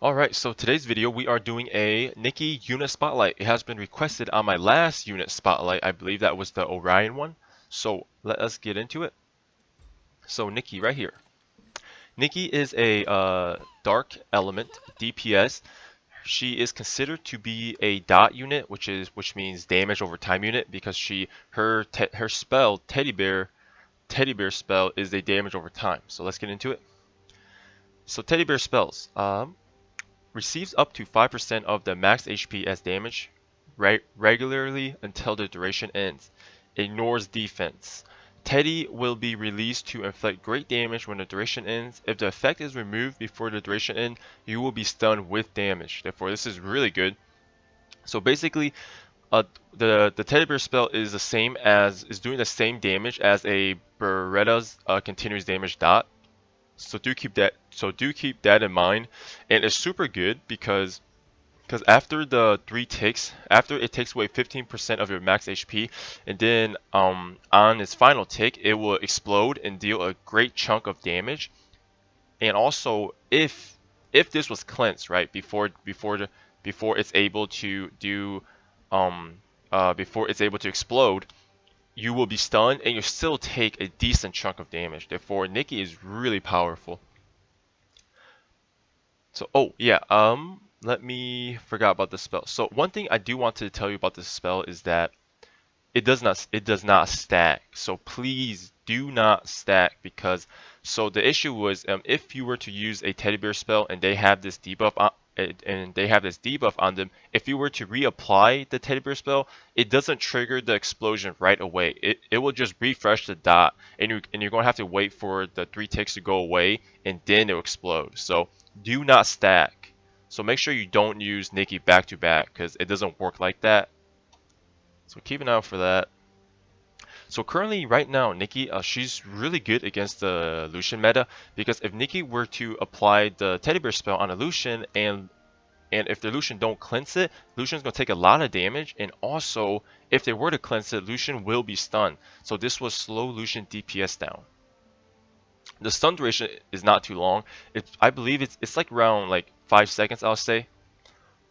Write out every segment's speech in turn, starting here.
Alright, so today's video we are doing a Nicki unit spotlight. It has been requested on my last unit spotlight. I believe that was the Orion one. So let us get into it. So Nicki right here. Nicki is a dark element DPS. She is considered to be a dot unit, which means damage over time unit because her spell Teddy Bear spell is a damage over time. So let's get into it. So Teddy Bear spells. Receives up to 5% of the max HP as damage regularly until the duration ends. Ignores defense. Teddy will be released to inflict great damage when the duration ends. If the effect is removed before the duration ends, you will be stunned with damage. Therefore, this is really good. So basically, the Teddy Bear spell is doing the same damage as a Beretta's continuous damage dot. So do keep that in mind, and it's super good because after the 3 ticks, after it takes away 15% of your max HP, and then on its final tick, it will explode and deal a great chunk of damage. And also, if this was cleansed right before it's able to do before it's able to explode, you will be stunned and you still take a decent chunk of damage. Therefore, Nicki is really powerful. So, oh yeah, let me forgot about the spell. So one thing I do want to tell you about this spell is that it does not stack. So please do not stack because the issue was if you were to use a teddy bear spell and they have this debuff on them, if you were to reapply the teddy bear spell, it doesn't trigger the explosion right away. It will just refresh the dot, and you're going to have to wait for the 3 ticks to go away and then it'll explode. So do not stack. So make sure you don't use Nicki back to back because it doesn't work like that. So keep an eye out for that. So currently, right now, Nicki, she's really good against the Lucian meta because if Nicki were to apply the Teddy Bear spell on a Lucian and if the Lucian don't cleanse it, Lucian's gonna take a lot of damage, and also if they were to cleanse it, Lucian will be stunned. So this will slow Lucian DPS down. The stun duration is not too long. I believe it's like around like 5 seconds, I'll say.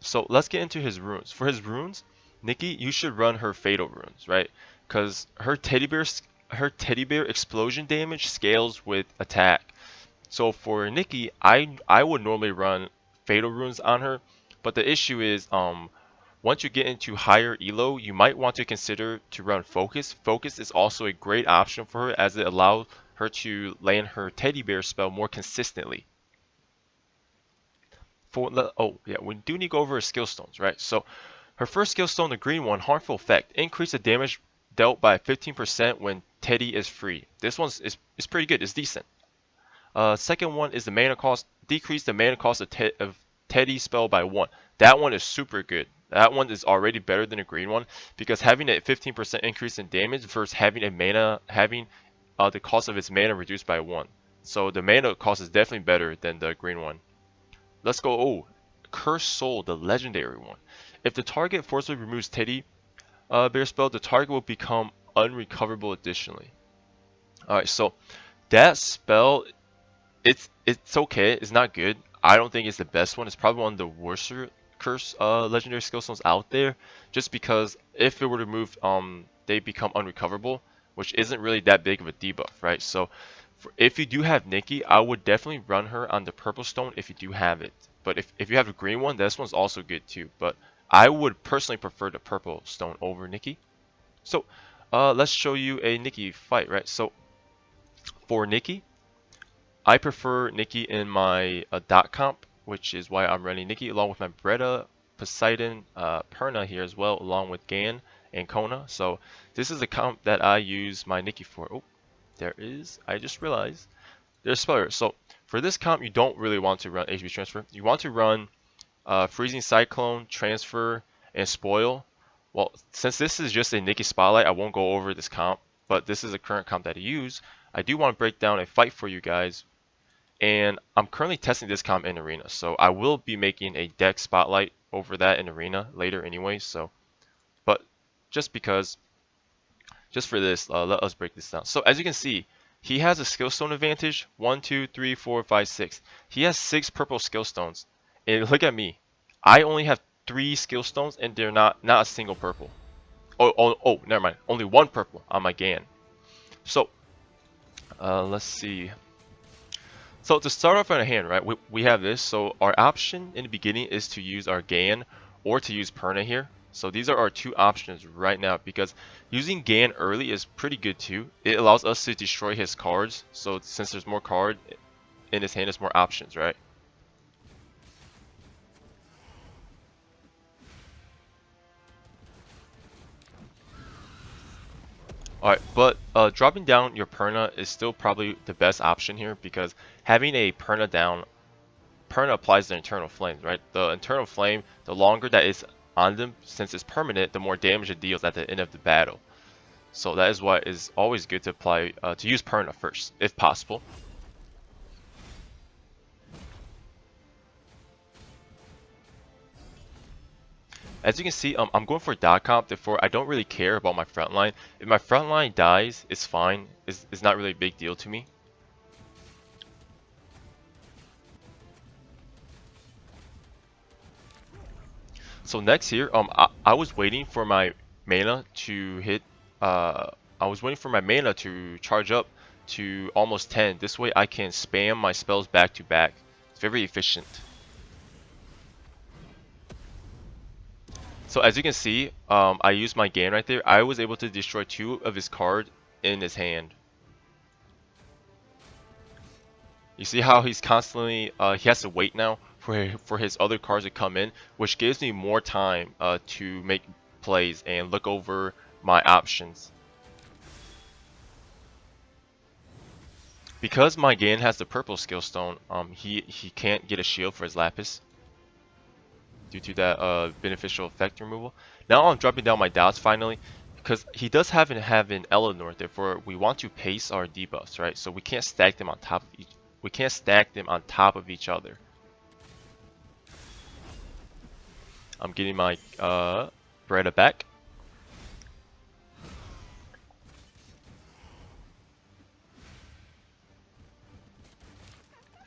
So let's get into his runes. For his runes, Nicki, you should run her fatal runes, right? Because her teddy bear explosion damage scales with attack. So for Nicki, I would normally run fatal runes on her, but the issue is once you get into higher elo, you might want to consider to run focus. Focus is also a great option for her as it allows her to land her teddy bear spell more consistently. We do need to go over her skill stones, right? So her first skill stone, the green one, harmful effect, increase the damage dealt by 15% when Teddy is free. This is pretty good, it's decent. Second one is the mana cost, decrease the mana cost of Teddy spell by 1. That one is super good. That one is already better than a green one because having a 15% increase in damage versus having the cost of its mana reduced by 1. So the mana cost is definitely better than the green one. Let's go. Oh, Cursed Soul, the legendary one. If the target forcibly removes Teddy Bear spell, the target will become unrecoverable additionally. Alright, so that spell, it's okay. It's not good. I don't think it's the best one. It's probably one of the worst curse legendary skill stones out there. Just because if it were to move, they become unrecoverable, which isn't really that big of a debuff, right? So if you do have Nicki, I would definitely run her on the purple stone if you do have it. But if you have a green one, this one's also good too. But I would personally prefer the purple stone over Nicki. So let's show you a Nicki fight, right? So for Nicki, I prefer Nicki in my dot comp, which is why I'm running Nicki along with my Bretta, Poseidon, Perna here as well, along with Gan and Kona. So this is a comp that I use my Nicki for. Oh, there is, I just realized, there's spoiler. So for this comp, you don't really want to run HP Transfer. You want to run Freezing Cyclone, Transfer, and Spoil. Well, since this is just a Nicki Spotlight, I won't go over this comp, but this is a current comp that I use. I do want to break down a fight for you guys, and I'm currently testing this comp in Arena, so I will be making a deck Spotlight over that in Arena later anyway, so, but just for this, let us break this down. So as you can see, he has a skill stone advantage, 1, 2, 3, 4, 5, 6. He has 6 purple skill stones. And look at me. I only have 3 skill stones, and they're not a single purple. Oh, never mind. Only 1 purple on my Gan. So, let's see. So to start off on a hand, right, we have this. So our option in the beginning is to use our Gan or to use Perna here. So these are our 2 options right now, because using Gan early is pretty good too. It allows us to destroy his cards. So since there's more card in his hand, there's more options, right? Alright, but dropping down your Perna is still probably the best option here, because having a Perna down, Perna applies the internal flames, right? The internal flame, the longer that is on them, since it's permanent, the more damage it deals at the end of the battle. So that is why it's always good to apply, to use Perna first, if possible. As you can see, I'm going for dot comp, therefore I don't really care about my front line. If my front line dies, it's fine. It's not really a big deal to me. So next here, I was waiting for my mana to hit, I was waiting for my mana to charge up to almost 10. This way I can spam my spells back to back. It's very efficient. So as you can see, I used my Gan right there. I was able to destroy 2 of his cards in his hand. You see how he's constantly, he has to wait now for his other cards to come in, which gives me more time to make plays and look over my options. Because my Gan has the purple skill stone, he can't get a shield for his Lapis due to that beneficial effect removal. Now I'm dropping down my dots finally, because he does have an Eleanor, therefore we want to pace our debuffs, right? So we can't stack them on top of each other. I'm getting my Beretta back.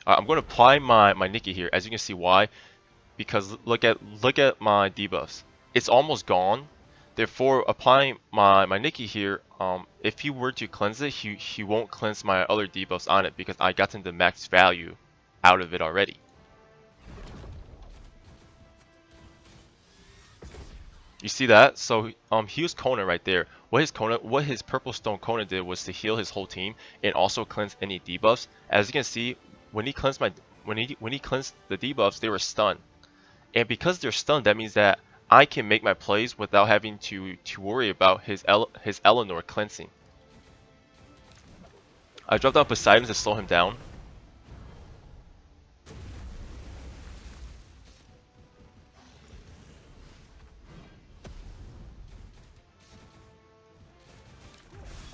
I'm going to apply my Nicki here. As you can see, why? Because look at my debuffs. It's almost gone. Therefore, applying my Nicki here, if he were to cleanse it, he won't cleanse my other debuffs on it, because I gotten the max value out of it already. You see that? So he used Kona right there. What his purple stone Kona did was to heal his whole team and also cleanse any debuffs. As you can see, when he cleansed when he cleansed the debuffs, they were stunned. And because they're stunned, that means that I can make my plays without having to worry about his Eleanor cleansing. I dropped down Poseidon to slow him down.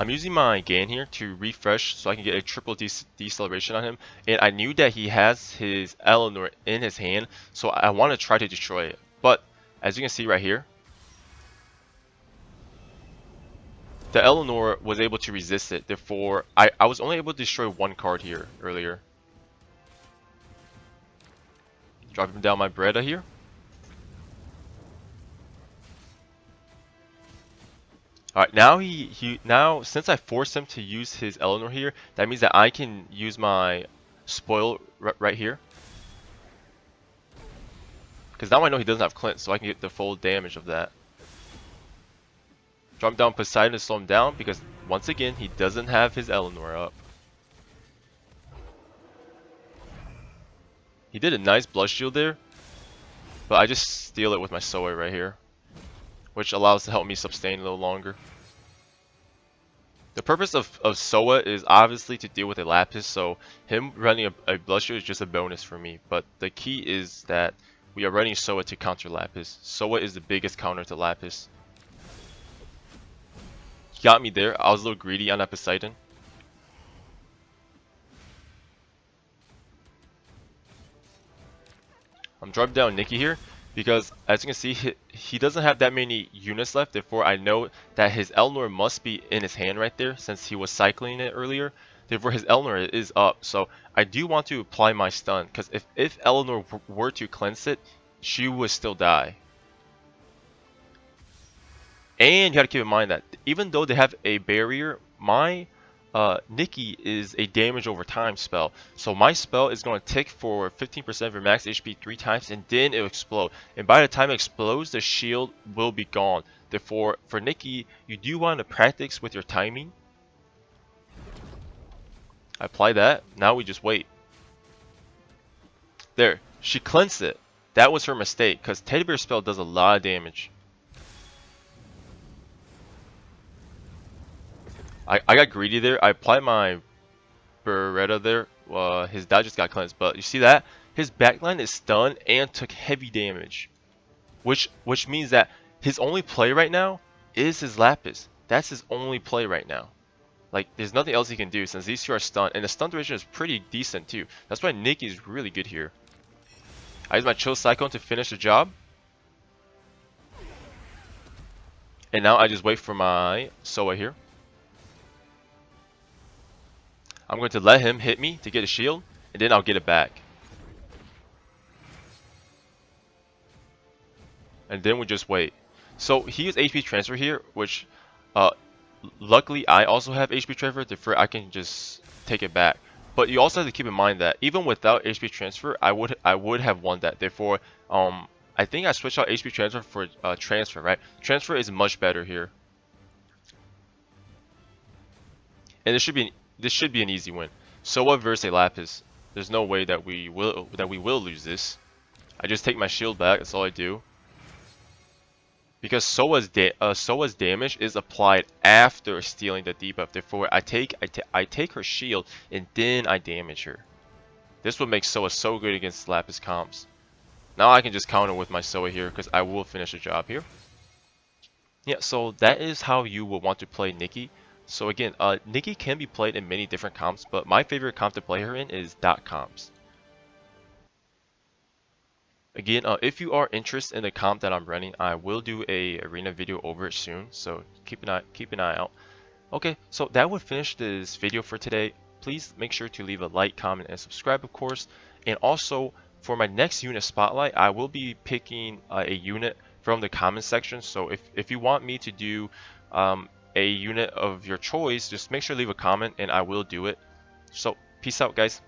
I'm using my Gan here to refresh so I can get a triple deceleration on him. And I knew that he has his Eleanor in his hand, so I want to try to destroy it. But as you can see right here, the Eleanor was able to resist it. Therefore, I was only able to destroy 1 card here earlier. Dropping down my Beretta here. Alright, now since I forced him to use his Eleanor here, that means that I can use my spoil right here. Because now I know he doesn't have Clint, so I can get the full damage of that. Drop down Poseidon to slow him down, because once again, he doesn't have his Eleanor up. He did a nice blood shield there, but I just steal it with my Soa right here, which allows to help me sustain a little longer. The purpose of Soa is obviously to deal with a Lapis, so him running a blood shield is just a bonus for me. But the key is that we are running Soa to counter Lapis. Soa is the biggest counter to Lapis. He got me there. I was a little greedy on that Poseidon. I'm dropping down Nicki here, because as you can see, he doesn't have that many units left. Therefore, I know that his Eleanor must be in his hand right there, since he was cycling it earlier. Therefore, his Eleanor is up. So I do want to apply my stun, because if Eleanor were to cleanse it, she would still die. And you gotta keep in mind that even though they have a barrier, my Nicki is a damage over time spell. So my spell is going to tick for 15% of your max HP 3 times, and then it'll explode. And by the time it explodes, the shield will be gone. Therefore, for Nicki, you do want to practice with your timing. I apply that. Now we just wait. There. She cleansed it. That was her mistake, because Teddy Bear spell does a lot of damage. I got greedy there. I applied my Beretta there. His dodge just got cleansed, but you see that? His backline is stunned and took heavy damage. Which means that his only play right now is his Lapis. That's his only play right now. Like, there's nothing else he can do since these two are stunned. And the stun duration is pretty decent too. That's why Nicki is really good here. I use my Chill Cyclone to finish the job. And now I just wait for my Soa here. I'm going to let him hit me to get a shield, and then I'll get it back. And then we just wait. So he used HP transfer here, which luckily I also have HP transfer, therefore I can just take it back. But you also have to keep in mind that even without HP transfer, I would have won that. Therefore, I think I switched out HP transfer for transfer, right? Transfer is much better here. And this should be an easy win. Soa versus a Lapis. There's no way that we will lose this. I just take my shield back. That's all I do. Because Soa's damage is applied after stealing the debuff. Therefore, I take her shield and then I damage her. This would make Soa so good against Lapis comps. Now I can just counter with my Soa here because I will finish the job here. Yeah, so that is how you will want to play Nicki. So again, Nicki can be played in many different comps, but my favorite comp to play her in is dot comps. Again, if you are interested in the comp that I'm running, I will do a arena video over it soon, so keep an eye out. Okay, so that would finish this video for today. Please make sure to leave a like, comment, and subscribe, of course. And also, for my next unit spotlight, I will be picking a unit from the comment section. So if you want me to do a unit of your choice, just make sure to leave a comment and I will do it. So peace out, guys.